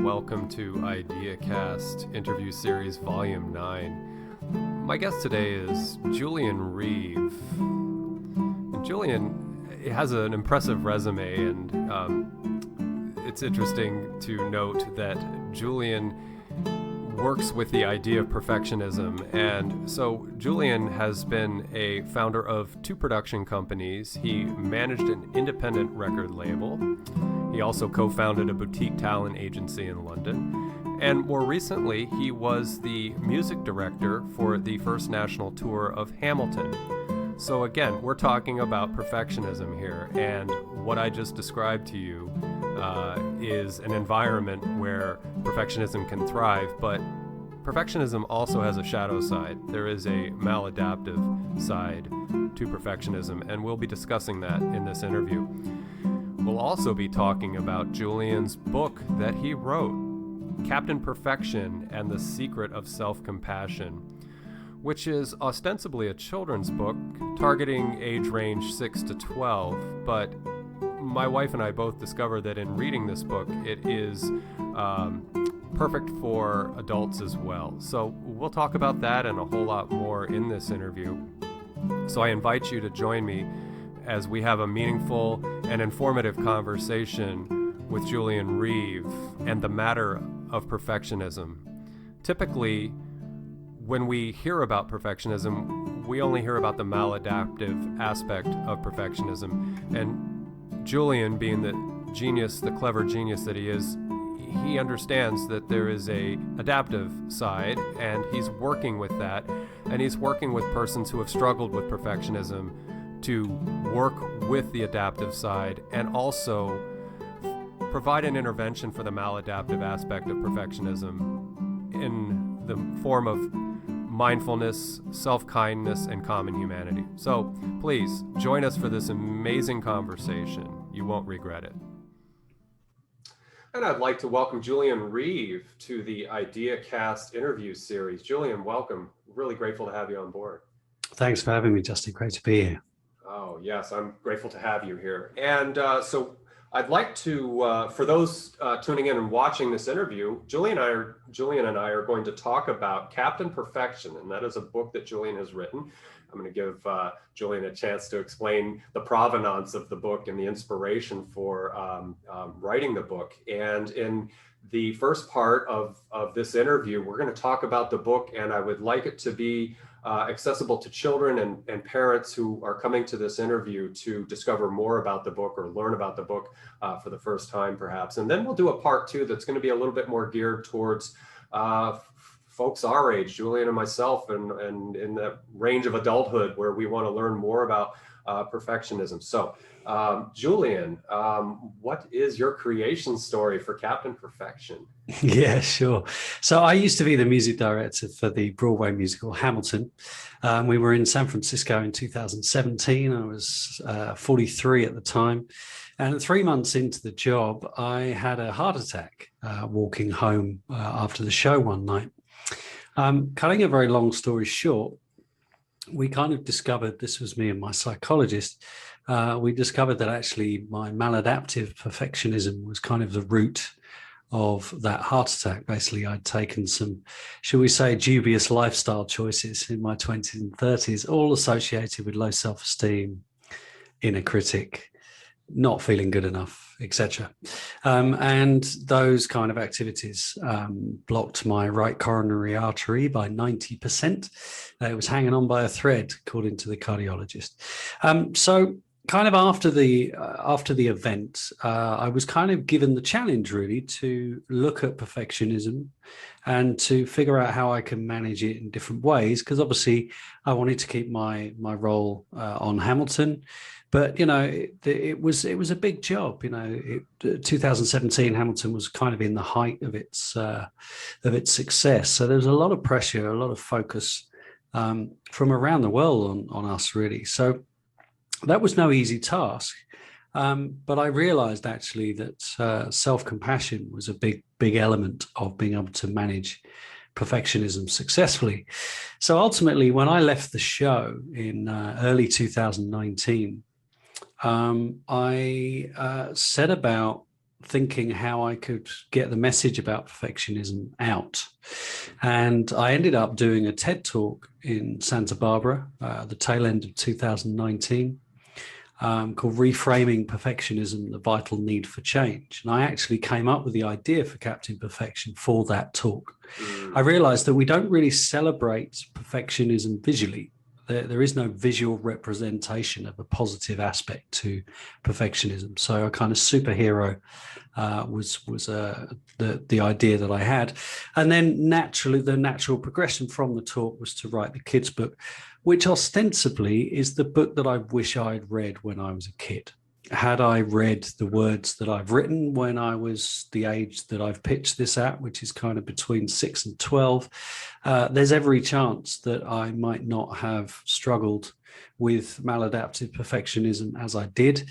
welcome to IdeaCast Interview Series Volume 9. My guest today is Julian Reeve. And Julian has an impressive resume, and it's interesting to note that Julian works with the idea of perfectionism. And so Julian has been a founder of 2 production companies. He managed an independent record label. He also co-founded a boutique talent agency in London. And more recently, he was the music director for the first national tour of Hamilton. So again, we're talking about perfectionism here. And what I just described to you is an environment where perfectionism can thrive, but perfectionism also has a shadow side. There is a maladaptive side to perfectionism, and we'll be discussing that in this interview. We'll also be talking about Julian's book that he wrote, Captain Perfection and the Secret of Self-Compassion, which is ostensibly a children's book targeting age range 6 to 12, but my wife and I both discovered that in reading this book, it is perfect for adults as well. So we'll talk about that and a whole lot more in this interview. So I invite you to join me as we have a meaningful and informative conversation with Julian Reeve and the matter of perfectionism. Typically, when we hear about perfectionism, we only hear about the maladaptive aspect of perfectionism. And Julian, being the genius, the clever genius that he is, he understands that there is a adaptive side, and he's working with that. And he's working with persons who have struggled with perfectionism to work with the adaptive side and also provide an intervention for the maladaptive aspect of perfectionism in the form of mindfulness, self-kindness, and common humanity. So please join us for this amazing conversation. You won't regret it. And I'd like to welcome Julian Reeve to the IdeaCast interview series. Julian, welcome. Really grateful to have you on board. Thanks for having me, Justin. Great to be here. Oh, yes, I'm grateful to have you here. And so I'd like to, for those tuning in and watching this interview, Julian and I are going to talk about Captain Perfection, and that is a book that Julian has written. I'm going to give Julian a chance to explain the provenance of the book and the inspiration for writing the book. And in the first part of this interview, we're going to talk about the book, and I would like it to be accessible to children and parents who are coming to this interview to discover more about the book or learn about the book for the first time, perhaps. And then we'll do a part 2 that's going to be a little bit more geared towards folks our age, Julian and myself, and in the range of adulthood where we want to learn more about perfectionism. So, Julian, what is your creation story for Captain Perfection? Yeah, sure. So I used to be the music director for the Broadway musical Hamilton. We were in San Francisco in 2017. I was 43 at the time. And 3 months into the job, I had a heart attack walking home after the show one night. Cutting a very long story short, we kind of discovered, this was me and my psychologist, we discovered that actually my maladaptive perfectionism was kind of the root of that heart attack. Basically, I'd taken some, shall we say, dubious lifestyle choices in my 20s and 30s, all associated with low self-esteem, inner critic, not feeling good enough, etc. And those kind of activities blocked my right coronary artery by 90%. It was hanging on by a thread, according to the cardiologist. So kind of after the event, I was kind of given the challenge really to look at perfectionism and to figure out how I can manage it in different ways, because obviously I wanted to keep my role on Hamilton. But, you know, it was a big job. You know, 2017 Hamilton was kind of in the height of its success. So there was a lot of pressure, a lot of focus from around the world on us, really. So that was no easy task. But I realized actually that self-compassion was a big element of being able to manage perfectionism successfully. So ultimately, when I left the show in early 2019, I set about thinking how I could get the message about perfectionism out. And I ended up doing a TED talk in Santa Barbara, the tail end of 2019, called Reframing Perfectionism, the Vital Need for Change. And I actually came up with the idea for Captain Perfection for that talk. I realized that we don't really celebrate perfectionism visually. There is no visual representation of a positive aspect to perfectionism. So a kind of superhero was the idea that I had. And then naturally, the natural progression from the talk was to write the kids' book, which ostensibly is the book that I wish I'd read when I was a kid. Had I read the words that I've written when I was the age that I've pitched this at, which is kind of between 6 and 12, there's every chance that I might not have struggled with maladaptive perfectionism as I did.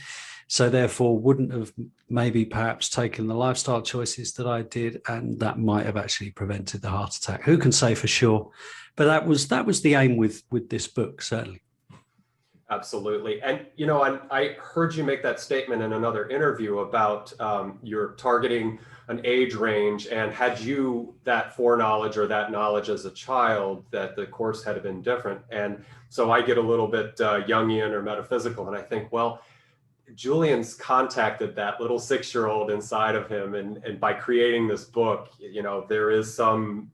So therefore wouldn't have maybe perhaps taken the lifestyle choices that I did, and that might have actually prevented the heart attack. Who can say for sure? But that was the aim with this book, certainly. Absolutely. And, I heard you make that statement in another interview about you're targeting an age range, and had you that foreknowledge or that knowledge as a child that the course had been different. And so I get a little bit Jungian or metaphysical, and I think, well, Julian's contacted that little 6-year-old inside of him. And by creating this book, there is some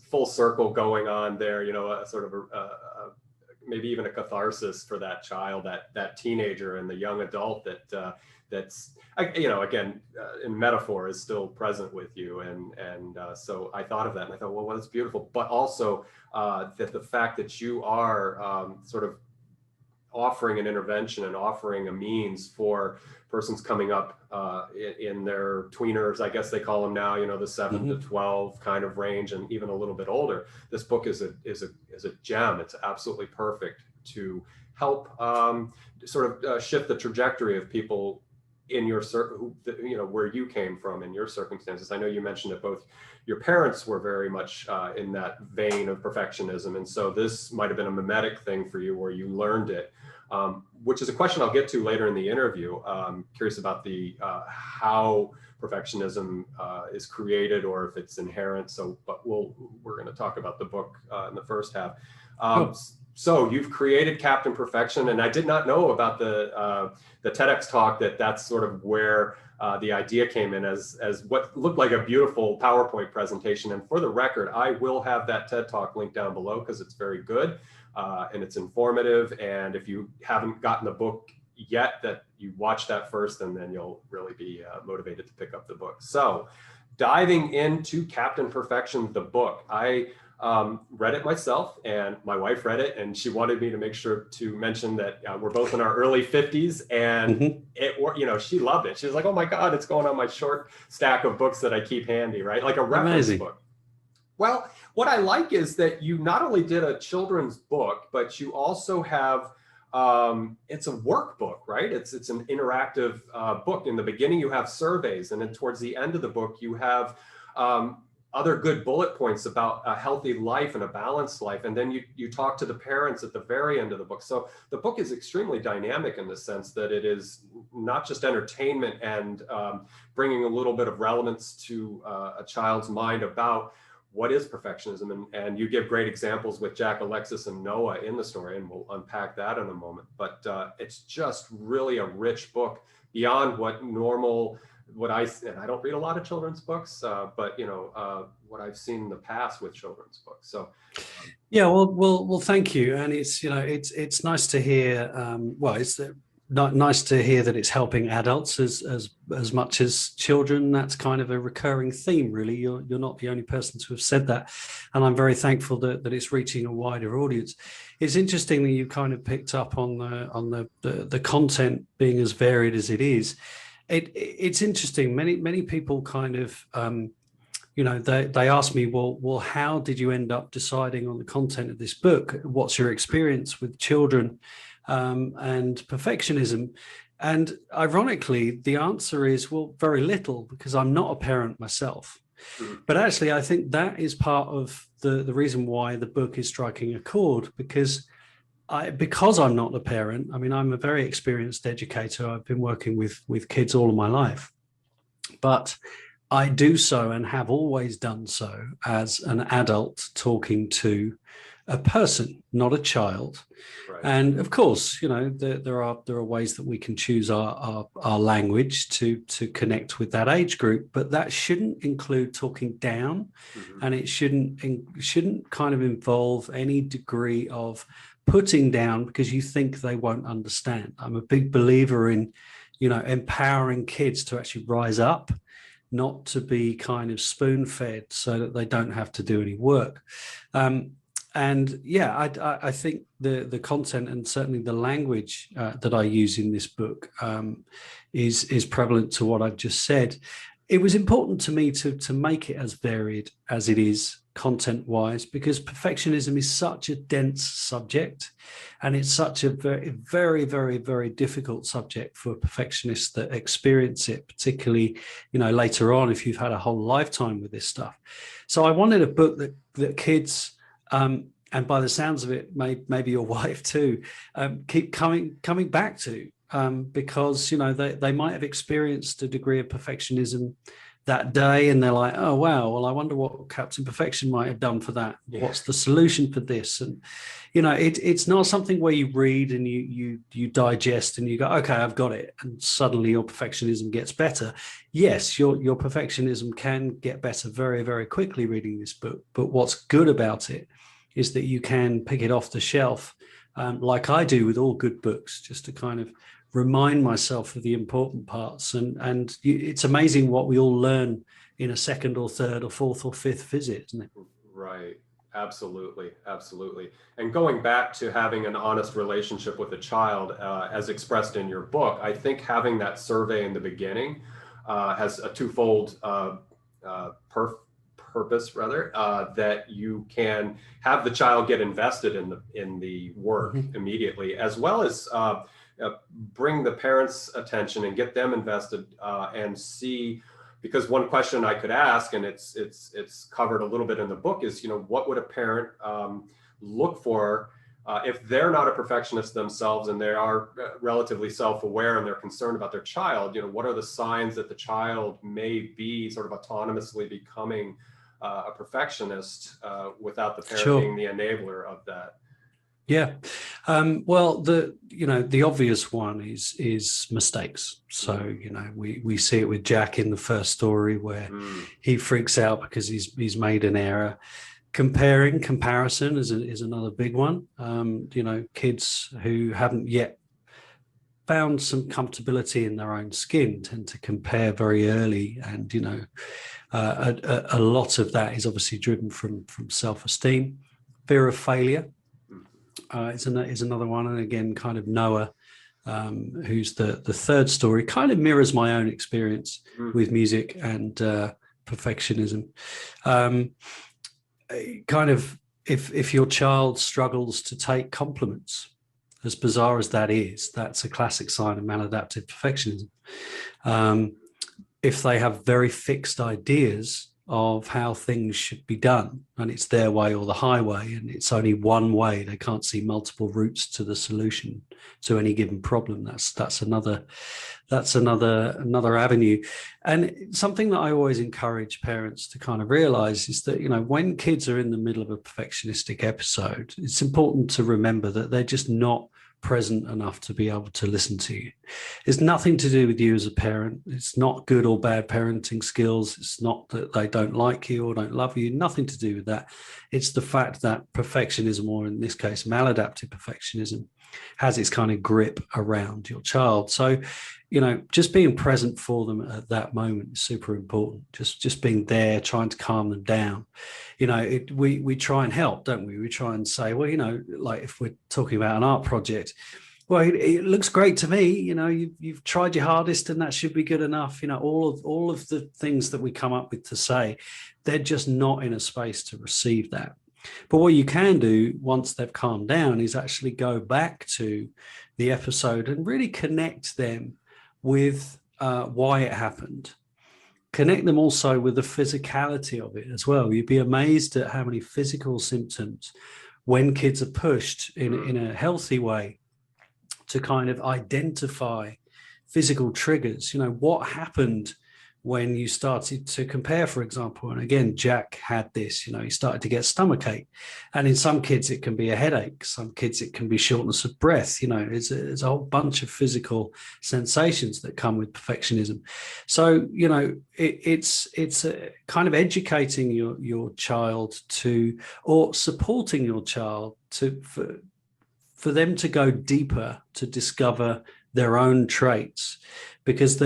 full circle going on there, a sort of maybe even a catharsis for that child, that teenager and the young adult that's in metaphor is still present with you. And so I thought of that and I thought, well, that's beautiful. But also that the fact that you are sort of offering an intervention and offering a means for persons coming up in their tweeners, I guess they call them now, the 7 to 12 kind of range, and even a little bit older. This book is a gem. It's absolutely perfect to help sort of shift the trajectory of people in your where you came from in your circumstances. I know you mentioned that both your parents were very much in that vein of perfectionism, and so this might have been a mimetic thing for you where you learned it, which is a question I'll get to later in the interview. Curious about the how perfectionism is created or if it's inherent. But we're going to talk about the book in the first half. So you've created Captain Perfection, and I did not know about the TEDx talk that's sort of where the idea came in as what looked like a beautiful PowerPoint presentation. And for the record, I will have that TED talk linked down below because it's very good and it's informative. And if you haven't gotten the book yet, that you watch that first, and then you'll really be motivated to pick up the book. So diving into Captain Perfection, the book, I read it myself, and my wife read it, and she wanted me to make sure to mention that we're both in our early 50s, and she loved it. She was like, "Oh my God, it's going on my short stack of books that I keep handy," right? Like a reference book. Well, what I like is that you not only did a children's book, but you also have it's a workbook, right? It's an interactive book. In the beginning, you have surveys, and then towards the end of the book, you have other good bullet points about a healthy life and a balanced life. And then you talk to the parents at the very end of the book. So the book is extremely dynamic in the sense that it is not just entertainment and bringing a little bit of relevance to a child's mind about what is perfectionism. And you give great examples with Jack, Alexis, and Noah in the story, and we'll unpack that in a moment. But it's just really a rich book beyond what I don't read a lot of children's books, but what I've seen in the past with children's books. So, yeah, well, thank you, and it's nice to hear. It's nice to hear that it's helping adults as much as children. That's kind of a recurring theme, really. You're not the only person to have said that, and I'm very thankful that it's reaching a wider audience. It's interesting that you kind of picked up on the content being as varied as it is. It's interesting. Many people kind of, they ask me, well, how did you end up deciding on the content of this book? What's your experience with children and perfectionism? And ironically, the answer is, well, very little, because I'm not a parent myself. But actually, I think that is part of the reason why the book is striking a chord, because because I'm not the parent, I mean, I'm a very experienced educator. I've been working with kids all of my life, but I do so and have always done so as an adult talking to a person, not a child. Right. And of course, there are ways that we can choose our language to connect with that age group, but that shouldn't include talking down, and it shouldn't kind of involve any degree of putting down because you think they won't understand. I'm a big believer in, empowering kids to actually rise up, not to be kind of spoon-fed so that they don't have to do any work. And yeah, I think the content and certainly the language that I use in this book is prevalent to what I've just said. It was important to me to make it as varied as it is content-wise, because perfectionism is such a dense subject, and it's such a very, very, very, very difficult subject for perfectionists that experience it, particularly, later on if you've had a whole lifetime with this stuff. So I wanted a book that kids, and by the sounds of it, maybe your wife too, keep coming back to, because they might have experienced a degree of perfectionism that day, and they're like, oh wow, well, I wonder what Captain Perfection might have done for that. Yeah. What's the solution for this? And it's not something where you read and you digest and you go, okay, I've got it, and suddenly your perfectionism gets better. Yes, your perfectionism can get better very, very quickly reading this book, but what's good about it is that you can pick it off the shelf, like I do with all good books, just to kind of remind myself of the important parts. And it's amazing what we all learn in a second or third or fourth or fifth visit, isn't it? Right. Absolutely. Absolutely. And going back to having an honest relationship with a child, as expressed in your book, I think having that survey in the beginning has a twofold purpose, rather, that you can have the child get invested in the work immediately, as well as bring the parents' attention and get them invested, and see, because one question I could ask, and it's covered a little bit in the book, is what would a parent look for if they're not a perfectionist themselves and they are relatively self-aware and they're concerned about their child? What are the signs that the child may be sort of autonomously becoming a perfectionist without the parent being the enabler of that? Yeah. Well, the obvious one is mistakes. So, we see it with Jack in the first story where he freaks out because he's made an error. Comparison is another big one. Kids who haven't yet found some comfortability in their own skin tend to compare very early, and a lot of that is obviously driven from self-esteem. Fear of failure is another one, and again, kind of Noah, who's the third story, kind of mirrors my own experience with music and perfectionism. Kind of, if your child struggles to take compliments, as bizarre as that is, that's a classic sign of maladaptive perfectionism. If they have very fixed ideas of how things should be done, and it's their way or the highway, and it's only one way, they can't see multiple routes to the solution to any given problem, that's another avenue. And something that I always encourage parents to kind of realize is that when kids are in the middle of a perfectionistic episode, it's important to remember that they're just not present enough to be able to listen to you. It's nothing to do with you as a parent. It's not good or bad parenting skills. It's not that they don't like you or don't love you. Nothing to do with that. It's the fact that perfectionism, or in this case, maladaptive perfectionism, has its kind of grip around your child. So, just being present for them at that moment is super important. Just being there, trying to calm them down. We try and help, don't we? We try and say, well, like if we're talking about an art project, well, it looks great to me. You've tried your hardest, and that should be good enough. All of the things that we come up with to say, they're just not in a space to receive that. But what you can do once they've calmed down is actually go back to the episode and really connect them with why it happened. Connect them also with the physicality of it as well. You'd be amazed at how many physical symptoms when kids are pushed in a healthy way to kind of identify physical triggers. What happened when you started to compare, for example? And again, Jack had this, he started to get stomachache. And in some kids, it can be a headache. Some kids, it can be shortness of breath. It's a whole bunch of physical sensations that come with perfectionism. So, it's a kind of educating your child or supporting your child for them to go deeper, to discover their own traits. Because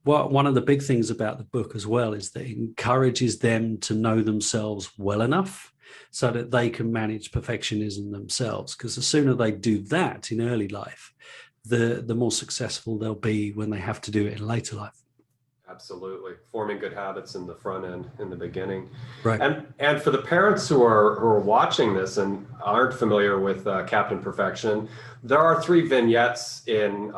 one of the big things about the book as well is that it encourages them to know themselves well enough so that they can manage perfectionism themselves. Because the sooner they do that in early life, the more successful they'll be when they have to do it in later life. Absolutely. Forming good habits in the front end, in the beginning. Right. And for the parents who are watching this and aren't familiar with Captain Perfection, there are 3 vignettes in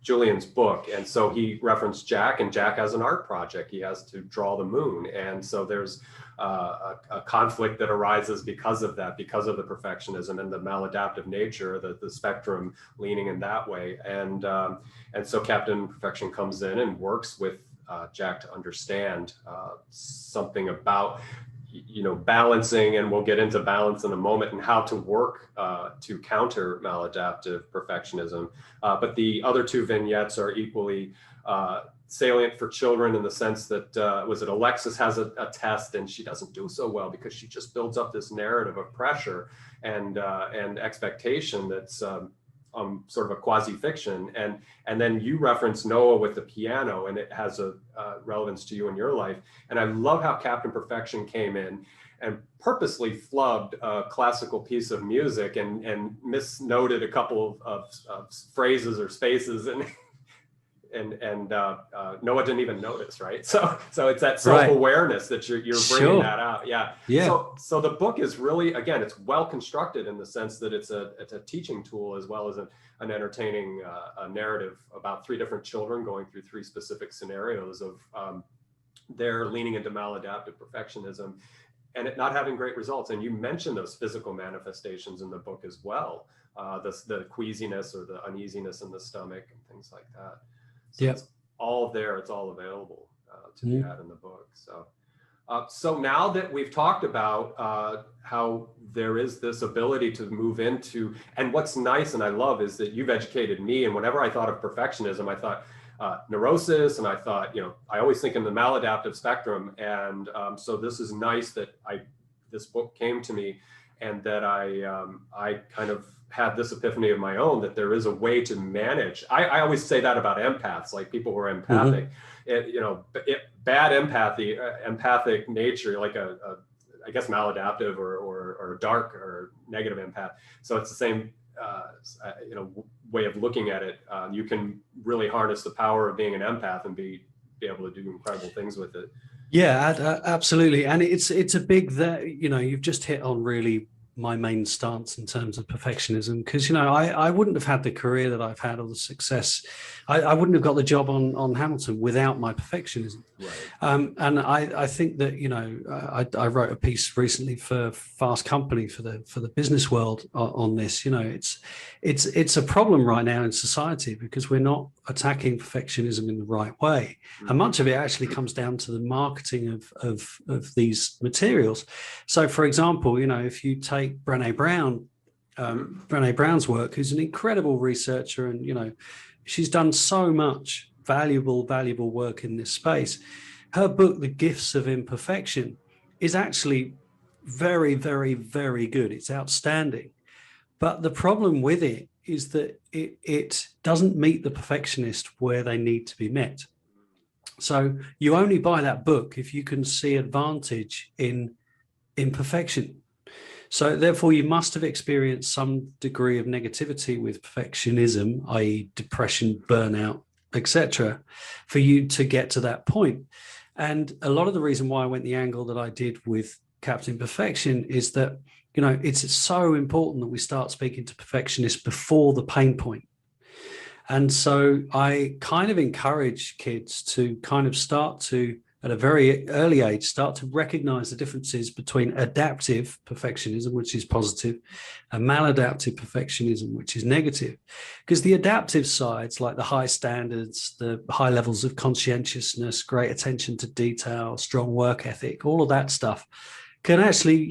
Julian's book. And so he referenced Jack, and Jack has an art project. He has to draw the moon. And so there's a conflict that arises because of that, because of the perfectionism and the maladaptive nature, the spectrum leaning in that way. And so Captain Perfection comes in and works with Jack to understand something about balancing, and we'll get into balance in a moment, and how to work to counter maladaptive perfectionism. But the other 2 vignettes are equally salient for children in the sense that Alexis has a test and she doesn't do so well because she just builds up this narrative of pressure and expectation that's sort of a quasi-fiction, and then you reference Noah with the piano, and it has a relevance to you in your life. And I love how Captain Perfection came in and purposely flubbed a classical piece of music and misnoted a couple of phrases or spaces, and Noah didn't even notice, right? So it's that self-awareness that you're bringing that out. Yeah. So the book is really, again, it's well constructed in the sense that it's a teaching tool as well as an entertaining narrative about 3 different children going through 3 specific scenarios of their leaning into maladaptive perfectionism and it not having great results. And you mentioned those physical manifestations in the book as well, the queasiness or the uneasiness in the stomach and things like that. So it's all there, it's all available to be had in the book. So now that we've talked about how there is this ability to move into, and what's nice and I love is that you've educated me, and whenever I thought of perfectionism, I thought neurosis, and I thought, I always think in the maladaptive spectrum. And so this is nice that this book came to me, and that I kind of had this epiphany of my own, that there is a way to manage. I always say that about empaths, like people who are empathic, bad empathy, empathic nature, like I guess maladaptive or dark or negative empath. So it's the same, way of looking at it. You can really harness the power of being an empath and be able to do incredible things with it. Yeah, absolutely. And it's a big, you've just hit on really my main stance in terms of perfectionism, because I wouldn't have had the career that I've had or the success. I wouldn't have got the job on Hamilton without my perfectionism. Right. And I think that I wrote a piece recently for Fast Company for the business world on this. It's a problem right now in society because we're not attacking perfectionism in the right way, and much of it actually comes down to the marketing of these materials. So, for example, if you take Brené Brown's work, who's an incredible researcher, and she's done so much valuable work in this space. Her book, The Gifts of Imperfection, is actually very, very, very good. It's outstanding. But the problem with it is that it doesn't meet the perfectionist where they need to be met. So you only buy that book if you can see advantage in imperfection. So therefore, you must have experienced some degree of negativity with perfectionism, i.e. depression, burnout, etc., for you to get to that point. And a lot of the reason why I went the angle that I did with Captain Perfection is that, it's so important that we start speaking to perfectionists before the pain point. And so I kind of encourage kids to kind of start to at a very early age start to recognize the differences between adaptive perfectionism, which is positive, and maladaptive perfectionism, which is negative. Because the adaptive sides, like the high standards, the high levels of conscientiousness, great attention to detail, strong work ethic, all of that stuff can actually,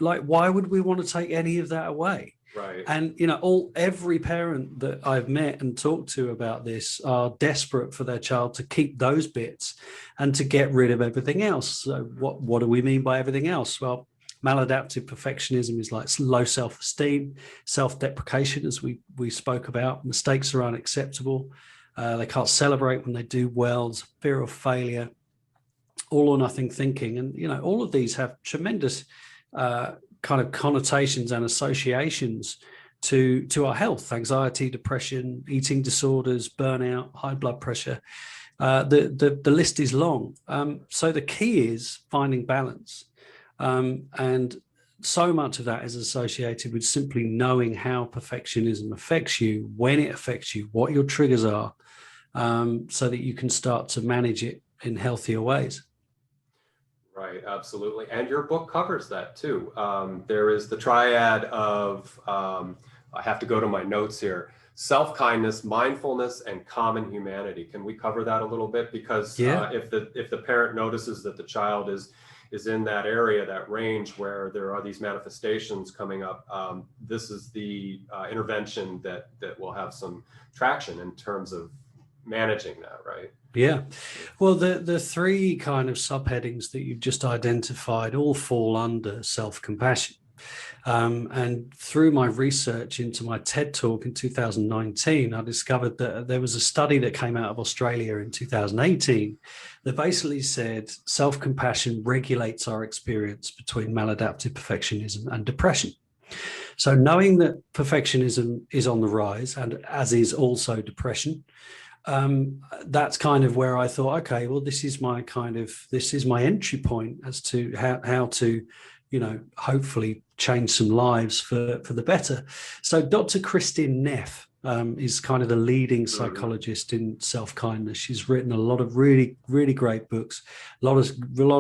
like, why would we want to take any of that away? Right. And every parent that I've met and talked to about this are desperate for their child to keep those bits and to get rid of everything else. So what do we mean by everything else? Well, maladaptive perfectionism is like low self-esteem, self-deprecation, as we spoke about. Mistakes are unacceptable. They can't celebrate when they do well. There's fear of failure, all or nothing thinking. And, all of these have tremendous kind of connotations and associations to our health: anxiety, depression, eating disorders, burnout, high blood pressure. The list is long. So the key is finding balance. And so much of that is associated with simply knowing how perfectionism affects you, when it affects you, what your triggers are, so that you can start to manage it in healthier ways. Right, absolutely. And your book covers that too. There is the triad of, I have to go to my notes here, self-kindness, mindfulness, and common humanity. Can we cover that a little bit? Because if the parent notices that the child is in that area, that range where there are these manifestations coming up, this is the intervention that will have some traction in terms of managing that, right? Yeah. Well, the three kind of subheadings that you've just identified all fall under self-compassion. And through my research into my TED Talk in 2019, I discovered that there was a study that came out of Australia in 2018 that basically said self-compassion regulates our experience between maladaptive perfectionism and depression. So knowing that perfectionism is on the rise, and as is also depression, that's kind of where I thought, okay, well, this is my entry point as to how to, hopefully change some lives for the better. So Dr. Christine Neff is kind of the leading psychologist in self-kindness. She's written a lot of really, really great books, a lot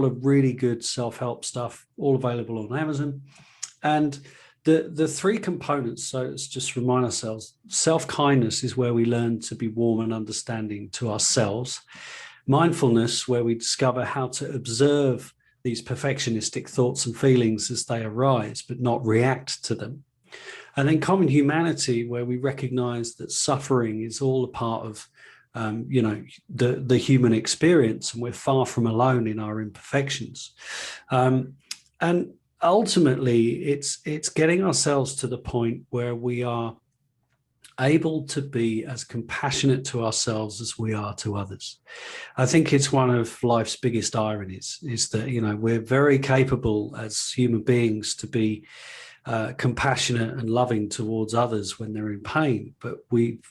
of really good self-help stuff, all available on Amazon. And the three components, so let's just remind ourselves, self-kindness is where we learn to be warm and understanding to ourselves. Mindfulness, where we discover how to observe these perfectionistic thoughts and feelings as they arise, but not react to them. And then common humanity, where we recognize that suffering is all a part of the human experience, and we're far from alone in our imperfections. And ultimately, it's getting ourselves to the point where we are able to be as compassionate to ourselves as we are to others. I think it's one of life's biggest ironies, is that, we're very capable as human beings to be compassionate and loving towards others when they're in pain. But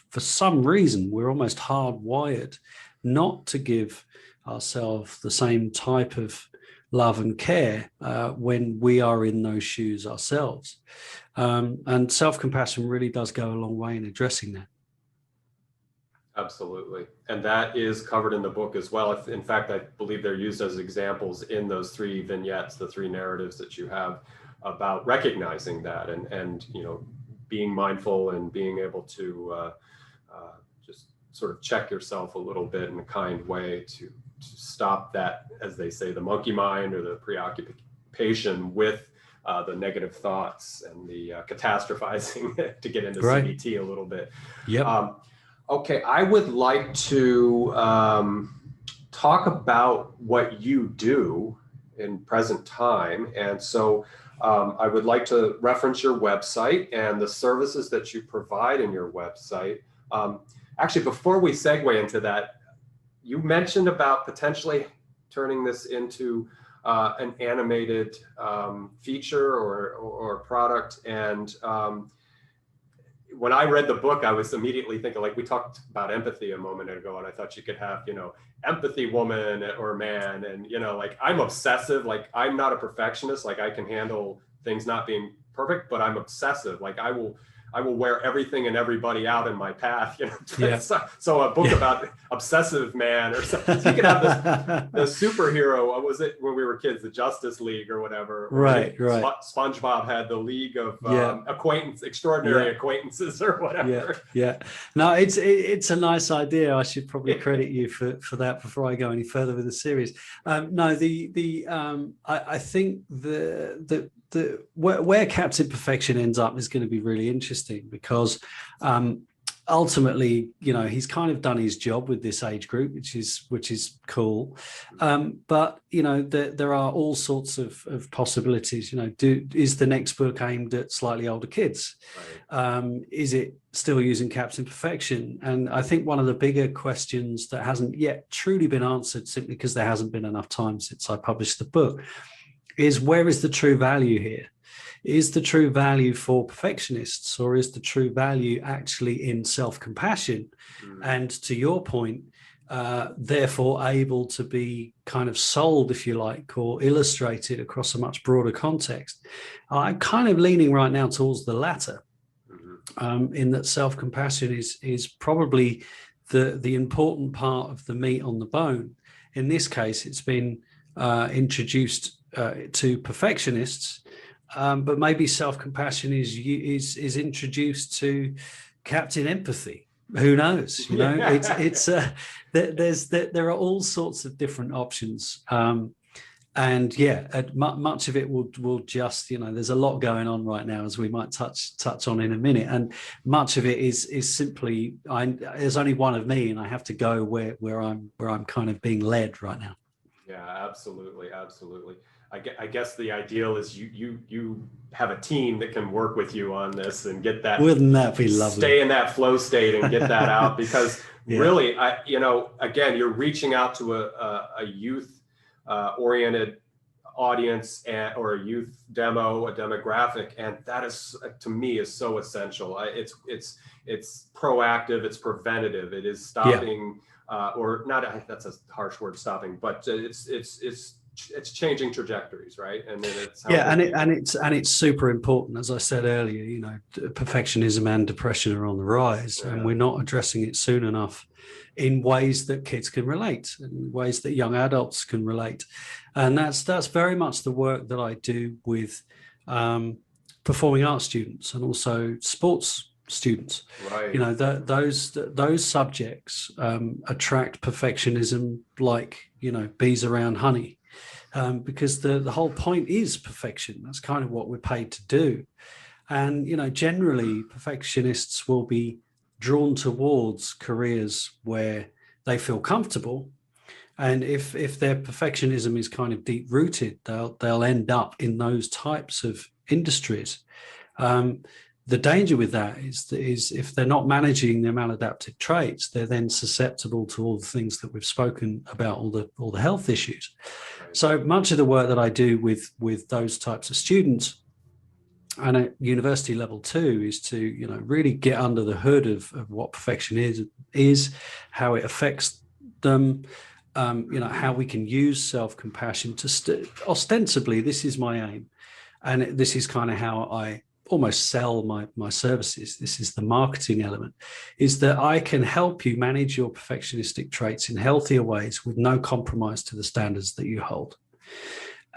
for some reason, we're almost hardwired not to give ourselves the same type of love and care when we are in those shoes ourselves. And self-compassion really does go a long way in addressing that. Absolutely. And that is covered in the book as well. In fact, I believe they're used as examples in those three vignettes, the three narratives that you have about recognizing that and being mindful and being able to just sort of check yourself a little bit in a kind way to stop that, as they say, the monkey mind or the preoccupation with the negative thoughts and the catastrophizing to get into CBT a little bit. Yep. Okay, I would like to talk about what you do in present time. And so I would like to reference your website and the services that you provide in your website. Actually, before we segue into that, you mentioned about potentially turning this into an animated feature or product. And when I read the book, I was immediately thinking, like, we talked about empathy a moment ago, and I thought you could have, empathy woman or man. And, like, I'm obsessive. Like, I'm not a perfectionist. Like, I can handle things not being perfect, but I'm obsessive. Like, I I will wear everything and everybody out in my path. You know, Yeah. so a book about obsessive man or something. So you could have the superhero. What was it when we were kids? The Justice League or whatever. Right. SpongeBob had the League of extraordinary acquaintances or whatever. Yeah. No, it's a nice idea. I should probably credit you for that before I go any further with the series. I think where Captain Perfection ends up is going to be really interesting, because ultimately, you know, he's kind of done his job with this age group, which is cool. But you know, there are all sorts of possibilities. You know, is the next book aimed at slightly older kids? Right. Is it still using Captain Perfection? And I think one of the bigger questions that hasn't yet truly been answered, simply because there hasn't been enough time since I published the book, is where is the true value here? Is the true value for perfectionists, or is the true value actually in self-compassion? And to your point, therefore able to be kind of sold, if you like, or illustrated across a much broader context? I'm kind of leaning right now towards the latter, in that self-compassion is probably the important part of the meat on the bone. In this case, it's been introduced to perfectionists, but maybe self-compassion is introduced to Captain Empathy. Who knows? You know, there are all sorts of different options, and much of it will just, you know, there's a lot going on right now, as we might touch on in a minute, and much of it is simply there's only one of me, and I have to go where I'm kind of being led right now. Yeah, absolutely. I guess the ideal is you have a team that can work with you on this and get that. Wouldn't that be lovely? Stay in that flow state and get that out, because really, again, you're reaching out to a youth oriented audience or a youth demographic, and that is, to me, is so essential. It's proactive, it's preventative, it is stopping. Or not, that's a harsh word, stopping, but it's changing trajectories, right? And then it's super important. As I said earlier, you know, perfectionism and depression are on the rise, and we're not addressing it soon enough in ways that kids can relate, in ways that young adults can relate. And that's very much the work that I do with performing arts students and also sports students. Right. You know, those subjects attract perfectionism like, you know, bees around honey, because the whole point is perfection. That's kind of what we're paid to do. And, you know, generally perfectionists will be drawn towards careers where they feel comfortable, and if their perfectionism is kind of deep rooted, they'll end up in those types of industries. The danger with that is if they're not managing their maladaptive traits, they're then susceptible to all the things that we've spoken about, all the health issues. So much of the work that I do with those types of students, and at university level too, is to, you know, really get under the hood of what perfection is, how it affects them, you know, how we can use self-compassion to ostensibly, this is my aim, and this is kind of how I almost sell my services. This is the marketing element, is that I can help you manage your perfectionistic traits in healthier ways with no compromise to the standards that you hold.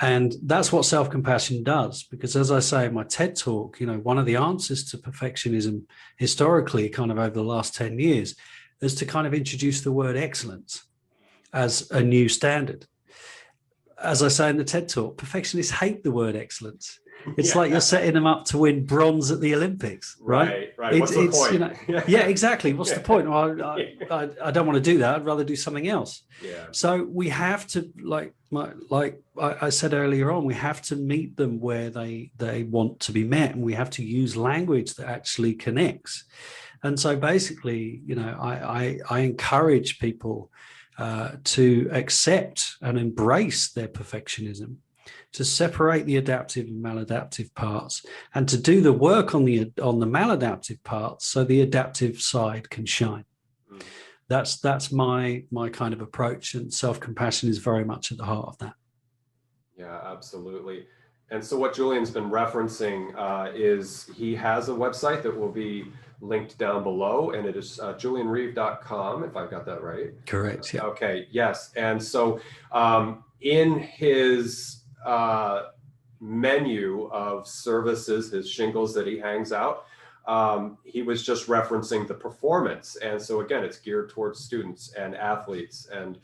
And that's what self-compassion does, because as I say in my TED talk, you know, one of the answers to perfectionism historically, kind of over the last 10 years, is to kind of introduce the word excellence as a new standard. As I say in the TED talk, perfectionists hate the word excellence. It's like you're setting them up to win bronze at the Olympics, right? Right. What's the point? You know, yeah, exactly. What's the point? Well, I don't want to do that. I'd rather do something else. Yeah. So we have to, like I said earlier on, we have to meet them where they want to be met, and we have to use language that actually connects. And so basically, you know, I encourage people to accept and embrace their perfectionism, to separate the adaptive and maladaptive parts, and to do the work on the maladaptive parts so the adaptive side can shine. That's my kind of approach, and self-compassion is very much at the heart of that. Yeah, absolutely. And so what Julian's been referencing is he has a website that will be linked down below, and it is julianreeve.com, if I've got that right. Correct, yeah. Okay, yes. And so in his menu of services, his shingles that he hangs out, he was just referencing the performance. And so again, it's geared towards students and athletes and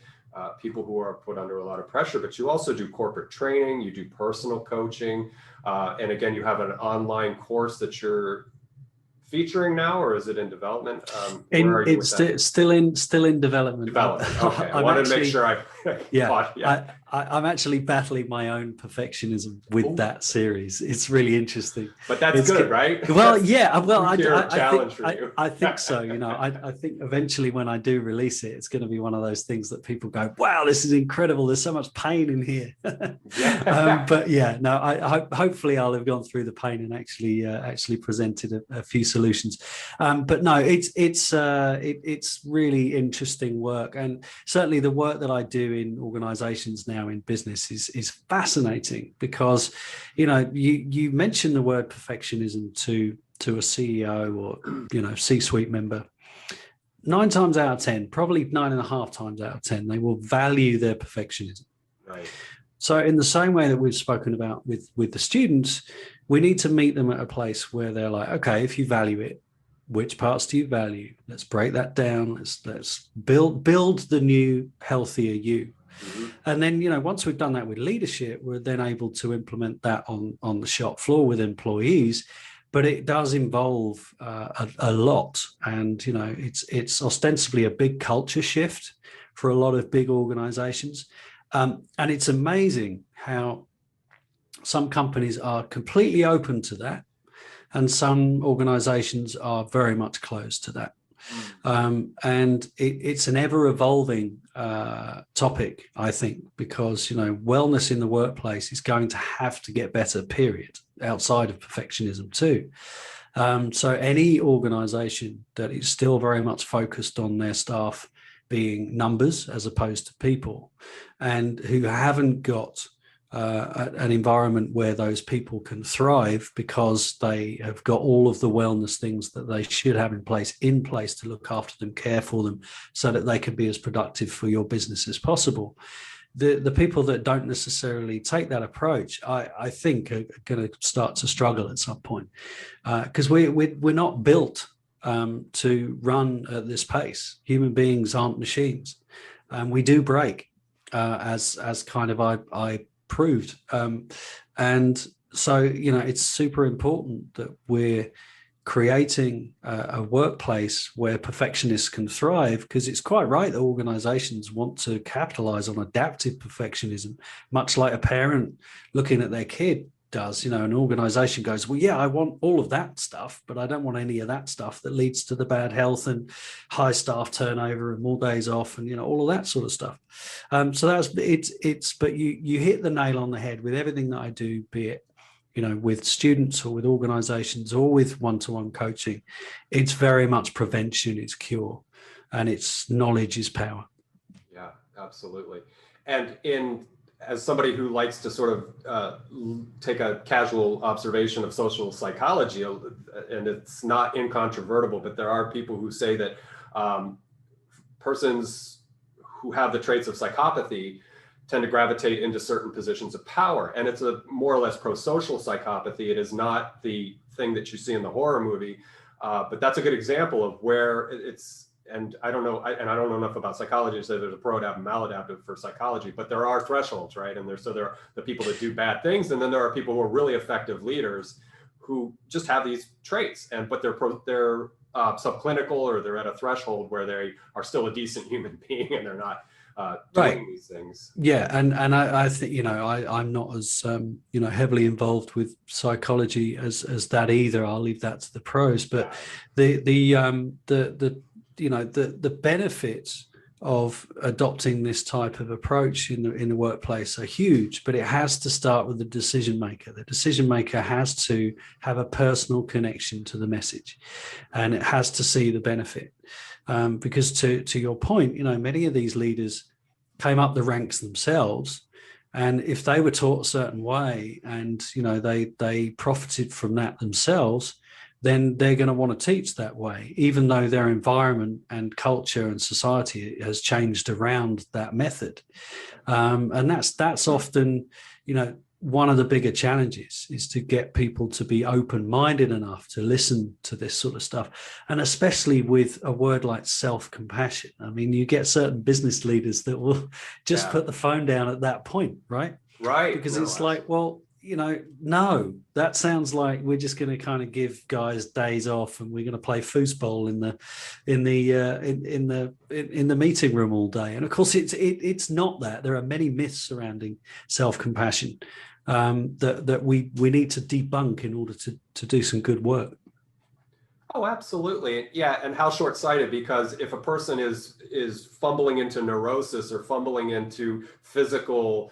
people who are put under a lot of pressure, but you also do corporate training, you do personal coaching. And again, you have an online course that you're featuring now, or is it in development? It's still in development. Development. Okay. I wanted to make sure I caught. Yeah. I'm actually battling my own perfectionism with that series. It's really interesting. But that's good, right? Well, yeah. Well, I think so. You know, I think eventually when I do release it, it's going to be one of those things that people go, "Wow, this is incredible. There's so much pain in here." But yeah, no. Hopefully I'll have gone through the pain and actually presented a few solutions. But no, it's really interesting work, and certainly the work that I do in organizations now in business is fascinating, because you mention the word perfectionism to a CEO or C-suite member, 9 times out of 10, probably 9.5 times out of 10, they will value their perfectionism. Right. So in the same way that we've spoken about with the students, we need to meet them at a place where they're like, okay, if you value it, which parts do you value? Let's break that down. Let's build the new, healthier you. Mm-hmm. And then, once we've done that with leadership, we're then able to implement that on the shop floor with employees. But it does involve a lot. And, it's ostensibly a big culture shift for a lot of big organizations. And it's amazing how some companies are completely open to that, and some organizations are very much closed to that. And it's an ever-evolving topic, I think, because, wellness in the workplace is going to have to get better, period, outside of perfectionism too. So any organization that is still very much focused on their staff being numbers as opposed to people, and who haven't got an environment where those people can thrive because they have got all of the wellness things that they should have in place to look after them, care for them, so that they can be as productive for your business as possible. The people that don't necessarily take that approach, I think, are going to start to struggle at some point, because we're not built to run at this pace. Human beings aren't machines, and we do break, as kind of I proved. And so, it's super important that we're creating a workplace where perfectionists can thrive, because it's quite right that organizations want to capitalize on adaptive perfectionism, much like a parent looking at their kid does. An organization goes, well, yeah, I want all of that stuff, but I don't want any of that stuff that leads to the bad health and high staff turnover and more days off and all of that sort of stuff. So but you hit the nail on the head with everything that I do, be it with students or with organizations or with one-to-one coaching. It's very much prevention is cure, and it's knowledge is power. Yeah, absolutely. And as somebody who likes to sort of take a casual observation of social psychology, and it's not incontrovertible, but there are people who say that persons who have the traits of psychopathy tend to gravitate into certain positions of power. And it's a more or less pro-social psychopathy. It is not the thing that you see in the horror movie, but that's a good example of where it's, and I don't know enough about psychology to say there's a pro-adaptive and maladaptive for psychology, but there are thresholds, right? And there are the people that do bad things, and then there are people who are really effective leaders who just have these traits, but they're subclinical, or they're at a threshold where they are still a decent human being and they're not doing these things. Yeah, and I think I'm not as heavily involved with psychology as that either. I'll leave that to the pros, but the benefits of adopting this type of approach in the workplace are huge, but it has to start with the decision maker. The decision maker has to have a personal connection to the message, and it has to see the benefit. Because to your point, many of these leaders came up the ranks themselves, And if they were taught a certain way and, they profited from that themselves, then they're going to want to teach that way, even though their environment and culture and society has changed around that method. And that's often, one of the bigger challenges is to get people to be open-minded enough to listen to this sort of stuff. And especially with a word like self-compassion. I mean, you get certain business leaders that will just put the phone down at that point, right? Right. Because it's like, well, no, that sounds like we're just going to kind of give guys days off and we're going to play foosball in the meeting room all day. And of course, it's not that. There are many myths surrounding self-compassion that we need to debunk in order to do some good work. Oh, absolutely. Yeah. And how short-sighted, because if a person is fumbling into neurosis or fumbling into physical,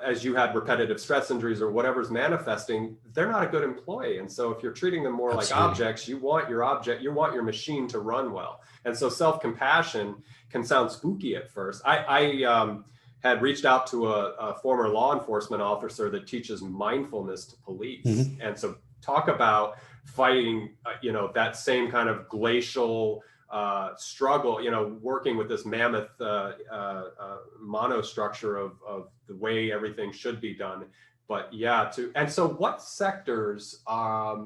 as you had repetitive stress injuries or whatever's manifesting, they're not a good employee. And so if you're treating them more like objects, you want your machine to run well. And so self-compassion can sound spooky at first. I had reached out to a former law enforcement officer that teaches mindfulness to police. Mm-hmm. And so talk about fighting, that same kind of glacial struggle, working with this mammoth monostructure of the way everything should be done. But and so what sectors, I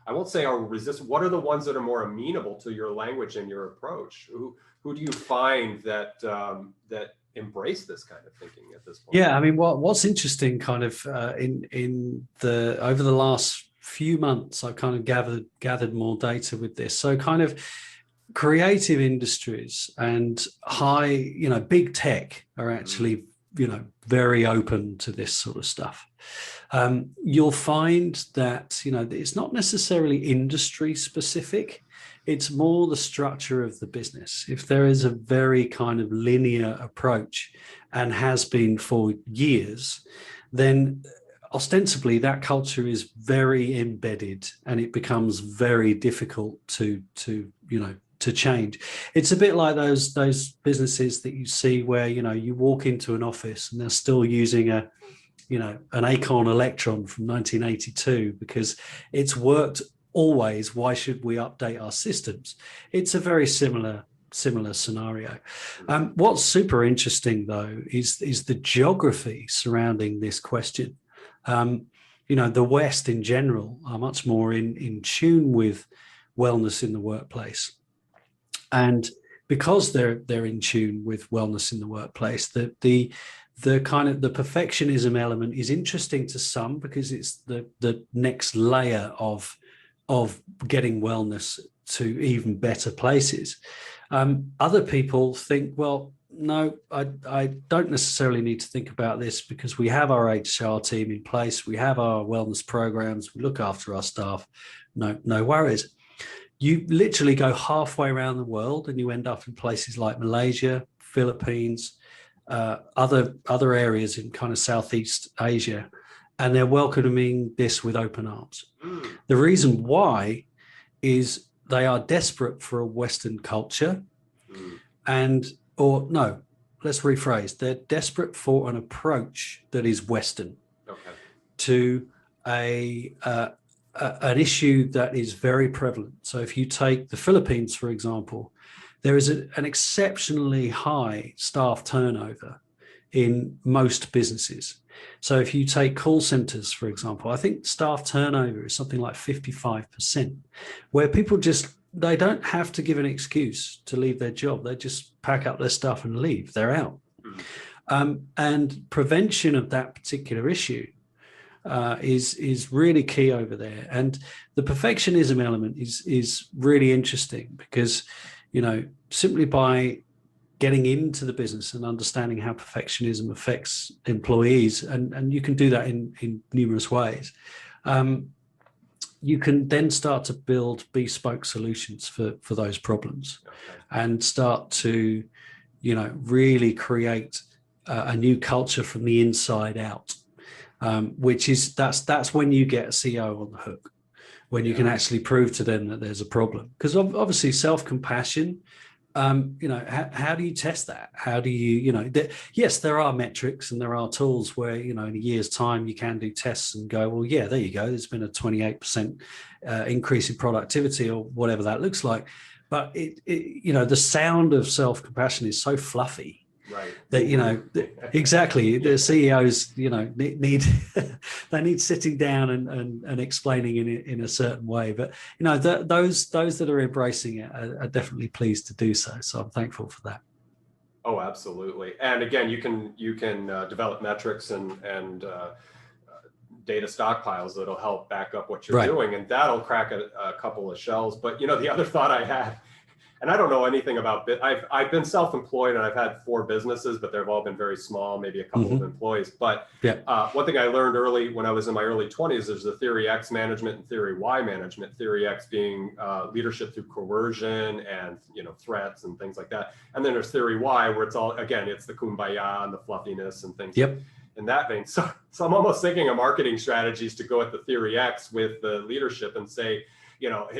won't say are resistant, what are the ones that are more amenable to your language and your approach? Who do you find that embrace this kind of thinking at this point? Yeah, I mean, what's interesting kind of over the last few months, I've kind of gathered more data with this. So kind of creative industries and big tech are actually, very open to this sort of stuff. You'll find that, it's not necessarily industry specific. It's more the structure of the business. If there is a very kind of linear approach and has been for years, then ostensibly that culture is very embedded and it becomes very difficult to change. It's a bit like those businesses that you see where, you walk into an office and they're still using an Acorn Electron from 1982 because it's worked always. Why should we update our systems? It's a very similar scenario. What's super interesting though is the geography surrounding this question. The West in general are much more in tune with wellness in the workplace. And because they're in tune with wellness in the workplace, the kind of the perfectionism element is interesting to some because it's the next layer of getting wellness to even better places. Other people think, well, no, I don't necessarily need to think about this because we have our HR team in place, we have our wellness programs, we look after our staff, no worries. You literally go halfway around the world and you end up in places like Malaysia, Philippines, other areas in kind of Southeast Asia, and they're welcoming this with open arms. The reason why is they are desperate for a Western culture let's rephrase. They're desperate for an approach that is Western to an issue that is very prevalent. So if you take the Philippines, for example, there is an exceptionally high staff turnover in most businesses. So if you take call centers, for example, I think staff turnover is something like 55%, where people they don't have to give an excuse to leave their job. They just pack up their stuff and leave. They're out. And prevention of that particular issue is really key over there. And the perfectionism element is really interesting because, simply by getting into the business and understanding how perfectionism affects employees, and you can do that in numerous ways, you can then start to build bespoke solutions for those problems and start to, really create a new culture from the inside out, that's when you get a CEO on the hook, when you can actually prove to them that there's a problem. Because obviously self-compassion How do you test that? How do you, yes, there are metrics and there are tools where, in a year's time, you can do tests and go, well, yeah, there you go. There's been a 28% increase in productivity or whatever that looks like. But the sound of self-compassion is so fluffy. Right. That, exactly. The CEOs, need they need sitting down and explaining in a certain way. But those that are embracing it are definitely pleased to do so. So I'm thankful for that. Oh, absolutely. And again, you can develop metrics and data stockpiles that'll help back up what you're doing, and that'll crack a couple of shells. But the other thought I had, and I don't know anything about I've been self-employed and I've had 4 businesses, but they've all been very small, maybe a couple of employees. But one thing I learned early when I was in my early 20s, there's the theory X management and theory Y management. Theory X being leadership through coercion and threats and things like that. And then there's theory Y, where it's all, again, it's the kumbaya and the fluffiness and things in that vein. So I'm almost thinking of marketing strategies to go at the theory X with the leadership and say,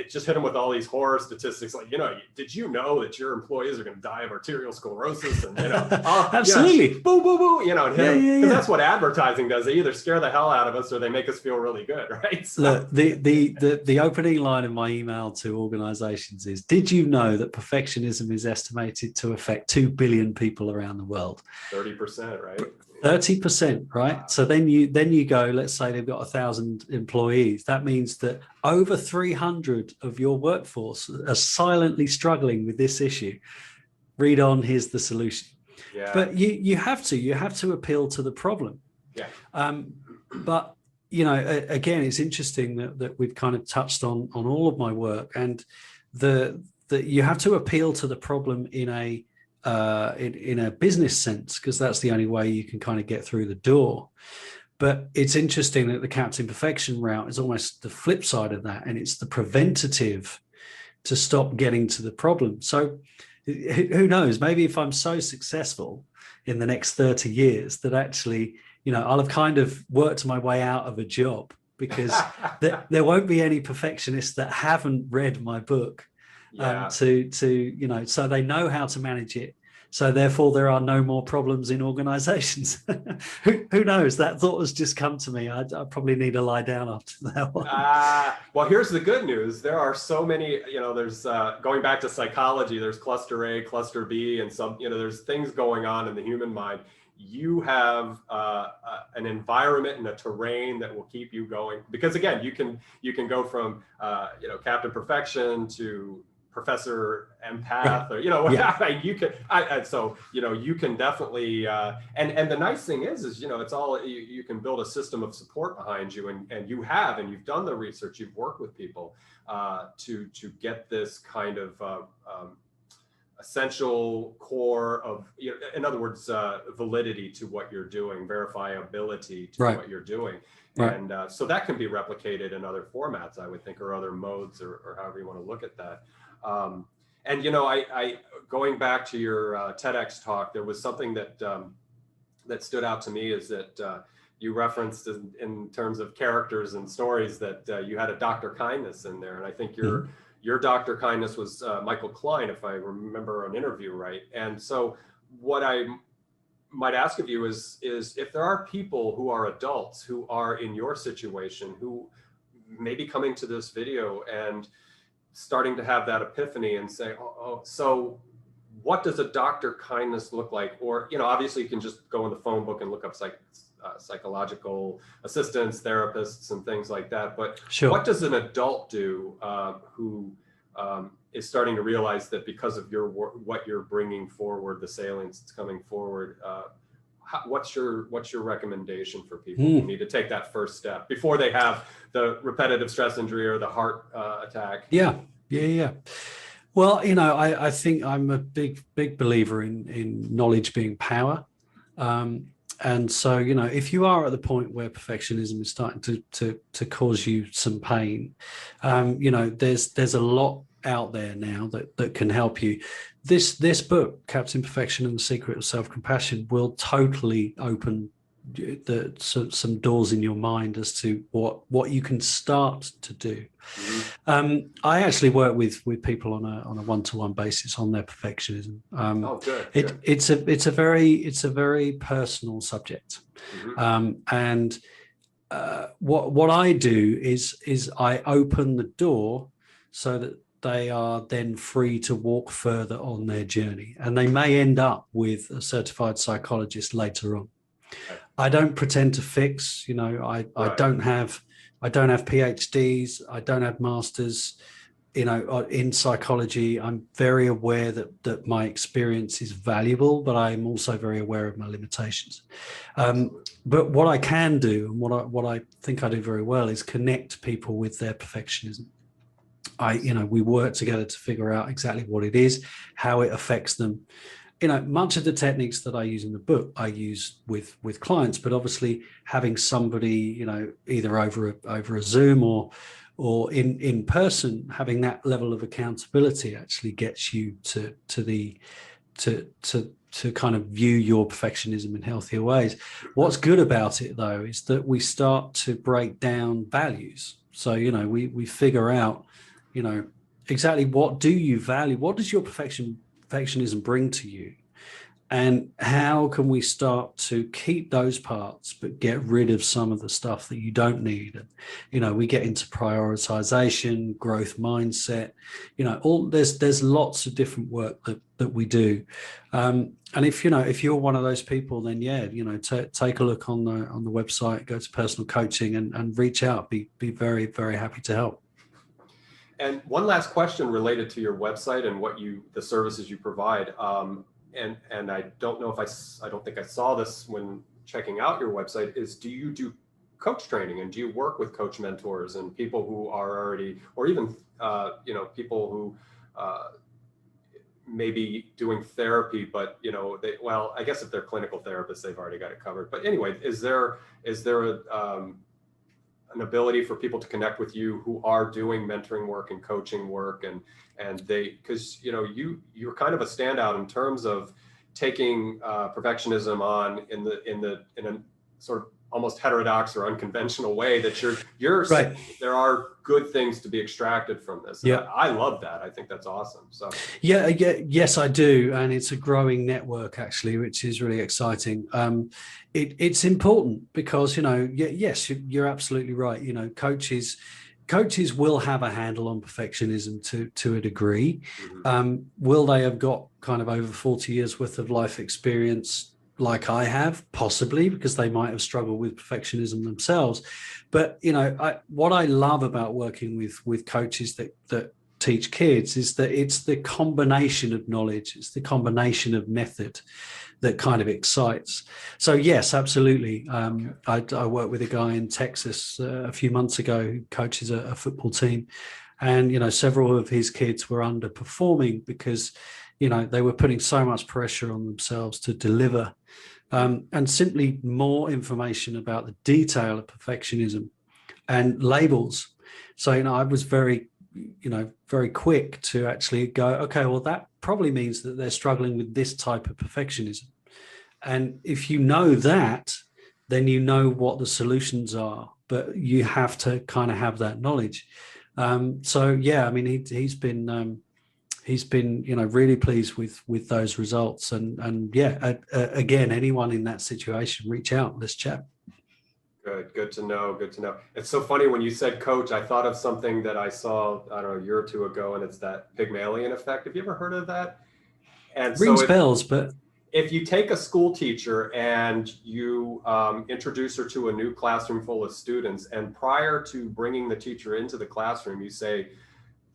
just hit them with all these horror statistics. Like, did you know that your employees are going to die of arterial sclerosis? And, absolutely. Boo, boo, boo, because that's what advertising does. They either scare the hell out of us or they make us feel really good, right? So. Look, the opening line in my email to organizations is, did you know that perfectionism is estimated to affect 2 billion people around the world? 30%, right? 30%, right? So then you go, let's say they've got 1,000 employees. That means that over 300 of your workforce are silently struggling with this issue. Read on, here's the solution. Yeah. But you have to appeal to the problem. Yeah. But again, it's interesting that we've kind of touched on all of my work, and that you have to appeal to the problem in a business sense, because that's the only way you can kind of get through the door. But it's interesting that the Captain Perfection route is almost the flip side of that, and it's the preventative to stop getting to the problem. So who knows, maybe if I'm so successful in the next 30 years that actually, I'll have kind of worked my way out of a job, because there won't be any perfectionists that haven't read my book. So they know how to manage it. So therefore, there are no more problems in organizations. Who knows? That thought has just come to me. I probably need to lie down after that one. Well, here's the good news. There are so many, there's going back to psychology, there's cluster A, cluster B, and there's things going on in the human mind. You have an environment and a terrain that will keep you going. Because again, you can go from, Captain Perfection to Professor Empath, or you can. So you can definitely. And the nice thing is it's all you can build a system of support behind you, and you've done the research, you've worked with people to get this kind of essential core of, in other words, validity to what you're doing, verifiability to what you're doing. Right. And so that can be replicated in other formats, I would think, or other modes, or however you want to look at that. And I going back to your TEDx talk, there was something that stood out to me, is that you referenced in terms of characters and stories that you had a Dr. Kindness in there, and I think your Dr. Kindness was Michael Klein, if I remember an interview right. And so what I might ask of you is if there are people who are adults who are in your situation, who may be coming to this video and starting to have that epiphany and say, so what does a Dr. Kindness look like? Or, obviously you can just go in the phone book and look up psychological assistants, therapists, and things like that. But what does an adult do who is starting to realize that because of your work, what you're bringing forward, the salience that's coming forward, what's your recommendation for people who need to take that first step before they have the repetitive stress injury or the heart attack? Yeah. Well, I think I'm a big believer in knowledge being power. And so, if you are at the point where perfectionism is starting to cause you some pain, there's a lot out there now that can help you. This book, Captain Perfection and the Secret of Self-Compassion, will totally open some doors in your mind as to what you can start to do. I actually work with people on a one-to-one basis on their perfectionism. Good. It's a very personal subject, and what I do is I open the door so that they are then free to walk further on their journey, and they may end up with a certified psychologist later on. I don't pretend to fix, I don't have PhDs, I don't have masters, in psychology. I'm very aware that my experience is valuable, but I'm also very aware of my limitations. But what I can do, and what I think I do very well, is connect people with their perfectionism. We work together to figure out exactly what it is, how it affects them. Much of the techniques that I use in the book, I use with clients, but obviously having somebody, either over a Zoom or in person, having that level of accountability actually gets you to kind of view your perfectionism in healthier ways. What's good about it, though, is that we start to break down values. So, we figure out, exactly what do you value? What does your perfectionism bring to you? And how can we start to keep those parts, but get rid of some of the stuff that you don't need? And, we get into prioritization, growth mindset, there's lots of different work that we do. And if you're one of those people, then take a look on the website, go to personal coaching and reach out. Be very, very happy to help. And one last question related to your website and the services you provide. And I don't know I don't think I saw this when checking out your website, is do you do coach training, and do you work with coach mentors and people who are already, or even, people who may be doing therapy, but, I guess if they're clinical therapists, they've already got it covered. But anyway, is there an ability for people to connect with you who are doing mentoring work and coaching work, and because you're kind of a standout in terms of taking perfectionism on in a sort of almost heterodox or unconventional way, that you're right. There are good things to be extracted from this. Yeah, I love that. I think that's awesome. So yes, I do, and it's a growing network actually, which is really exciting. It's important because yes, you're absolutely right. Coaches will have a handle on perfectionism to a degree. Will they have got kind of over 40 years worth of life experience like I have? Possibly, because they might have struggled with perfectionism themselves. But what I love about working with coaches that teach kids is that it's the combination of knowledge, it's the combination of method that kind of excites. So yes, absolutely. I worked with a guy in Texas a few months ago who coaches a football team, and several of his kids were underperforming because they were putting so much pressure on themselves to deliver, and simply more information about the detail of perfectionism and labels. So I was very quick to actually go, okay, well, that probably means that they're struggling with this type of perfectionism. And if you know that, then you know what the solutions are, but you have to kind of have that knowledge. So yeah, I mean, he's been really pleased with those results. And yeah, again, anyone in that situation, reach out, let's chat. Good to know. It's so funny when you said coach, I thought of something that I saw, I don't know, a year or two ago, and it's that Pygmalion effect. Have you ever heard of that? And Rings bells, but if you take a school teacher and you introduce her to a new classroom full of students, and prior to bringing the teacher into the classroom, you say,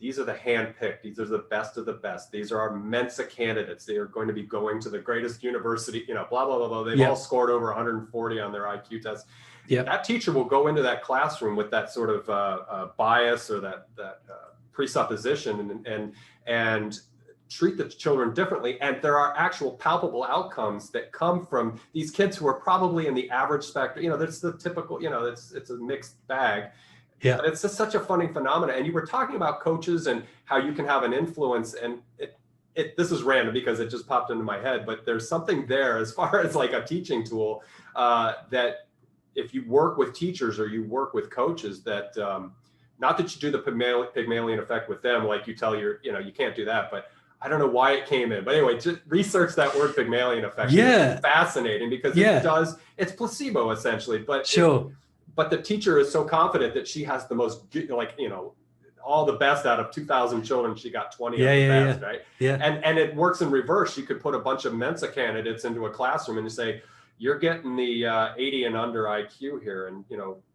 these are the handpicked, these are the best of the best, these are our Mensa candidates, they are going to be going to the greatest university, blah, blah, blah, blah. They've all scored over 140 on their IQ test. That teacher will go into that classroom with that sort of bias or that presupposition and treat the children differently. And there are actual palpable outcomes that come from these kids who are probably in the average spectrum. That's the typical, it's a mixed bag. Yeah. But it's just such a funny phenomenon. And you were talking about coaches and how you can have an influence. And this is random because it just popped into my head, but there's something there as far as like a teaching tool that if you work with teachers or you work with coaches that, not that you do the Pygmalion effect with them, like you tell you can't do that, but I don't know why it came in. But anyway, just research that word Pygmalion effect. Yeah. It's fascinating because it's placebo essentially, but sure. But the teacher is so confident that she has the most, all the best out of 2,000 children. She got 20 of the best, right? Yeah. And it works in reverse. You could put a bunch of Mensa candidates into a classroom and you say, you're getting the 80 and under IQ here, and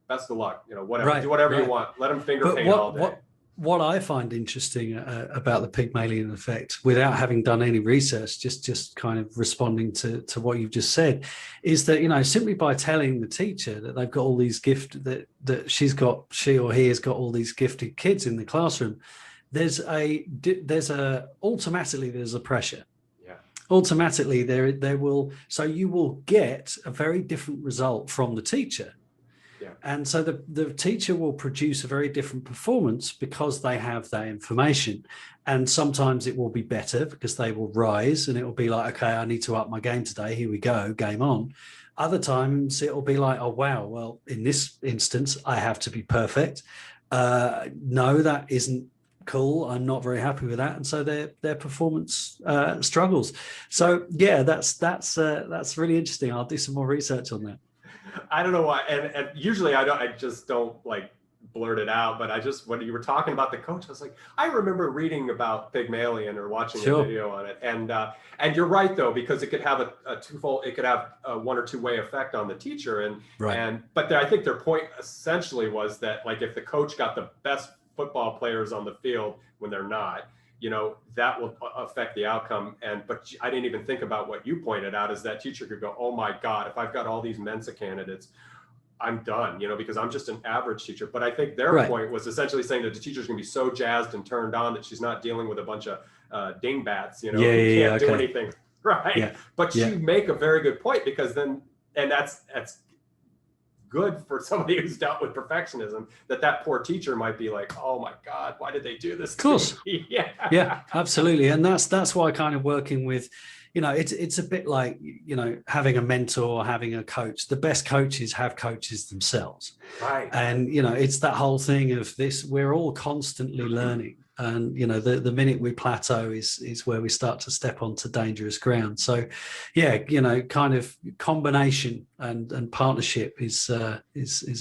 best of luck. Whatever, do whatever you want. Let them finger paint all day. What I find interesting about the Pygmalion effect, without having done any research, just kind of responding to what you've just said, is that simply by telling the teacher that they've got all these that she or he has got all these gifted kids in the classroom, there's automatically a pressure. Yeah. Automatically you will get a very different result from the teacher. Yeah. And so the teacher will produce a very different performance because they have that information. And sometimes it will be better because they will rise and it will be like, okay, I need to up my game today. Here we go, game on. Other times it will be like, oh, wow, well, in this instance, I have to be perfect. No, that isn't cool. I'm not very happy with that. And so their performance struggles. So yeah, that's really interesting. I'll do some more research on that. I don't know why, and usually I just don't like blurt it out, but when you were talking about the coach, I was like, I remember reading about Pygmalion or watching a video on it, and you're right though, because it could have a twofold, it could have a one or two way effect on the teacher, but I think their point essentially was that like if the coach got the best football players on the field when they're not, that will affect the outcome. But I didn't even think about what you pointed out is that teacher could go, oh my God, if I've got all these Mensa candidates, I'm done, because I'm just an average teacher. But I think their point was essentially saying that the teacher's gonna be so jazzed and turned on that she's not dealing with a bunch of dingbats, who can't do anything, right? Yeah. But you make a very good point because then, and that's good for somebody who's dealt with perfectionism, that poor teacher might be like, oh my God, why did they do this? Of course. Yeah, absolutely. And that's why kind of working with, it's a bit like, having a mentor, having a coach. The best coaches have coaches themselves. Right. And, it's that whole thing of this, we're all constantly learning. And, the minute we plateau is where we start to step onto dangerous ground. So, yeah, kind of combination and partnership is a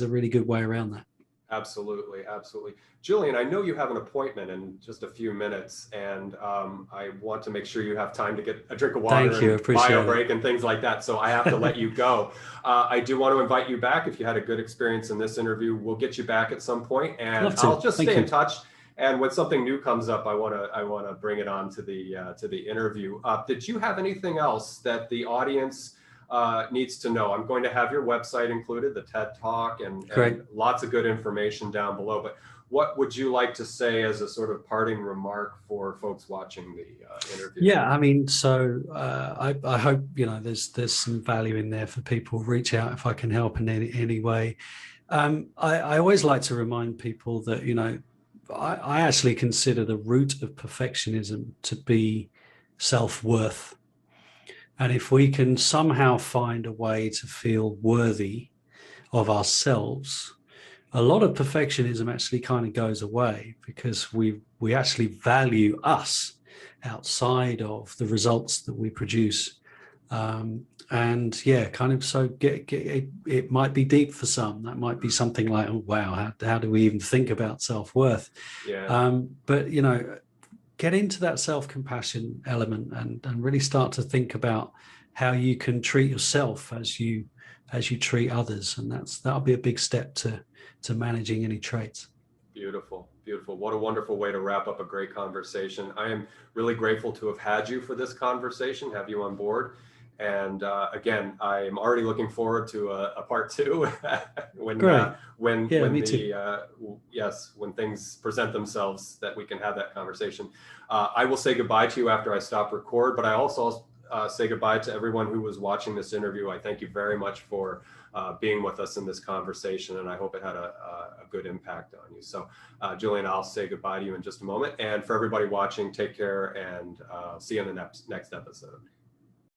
really good way around that. Absolutely. Absolutely. Julian, I know you have an appointment in just a few minutes, and I want to make sure you have time to get a drink of water. Thank you. And bio break and things like that. So I have to let you go. I do want to invite you back. If you had a good experience in this interview, we'll get you back at some point, and I'll just stay in touch. And when something new comes up, I want to bring it on to the interview. Did you have anything else that the audience needs to know? I'm going to have your website included, the TED Talk, and lots of good information down below. But what would you like to say as a sort of parting remark for folks watching the interview? Yeah, I mean, so I hope there's some value in there for people. Reach out if I can help in any way. I always like to remind people that I actually consider the root of perfectionism to be self-worth. And if we can somehow find a way to feel worthy of ourselves, a lot of perfectionism actually kind of goes away because we actually value us outside of the results that we produce. And yeah, kind of, so it might be deep for some. That might be something like, oh, wow, how do we even think about self-worth? Yeah. But, get into that self-compassion element and really start to think about how you can treat yourself as you treat others. And that'll be a big step to managing any traits. Beautiful. Beautiful. What a wonderful way to wrap up a great conversation. I am really grateful to have had you for this conversation, have you on board. And again, I'm already looking forward to a part two when things present themselves, that we can have that conversation. I will say goodbye to you after I stop record, but I also say goodbye to everyone who was watching this interview. I thank you very much for being with us in this conversation, and I hope it had a good impact on you. So Julian, I'll say goodbye to you in just a moment, and for everybody watching, take care, and see you in the next episode.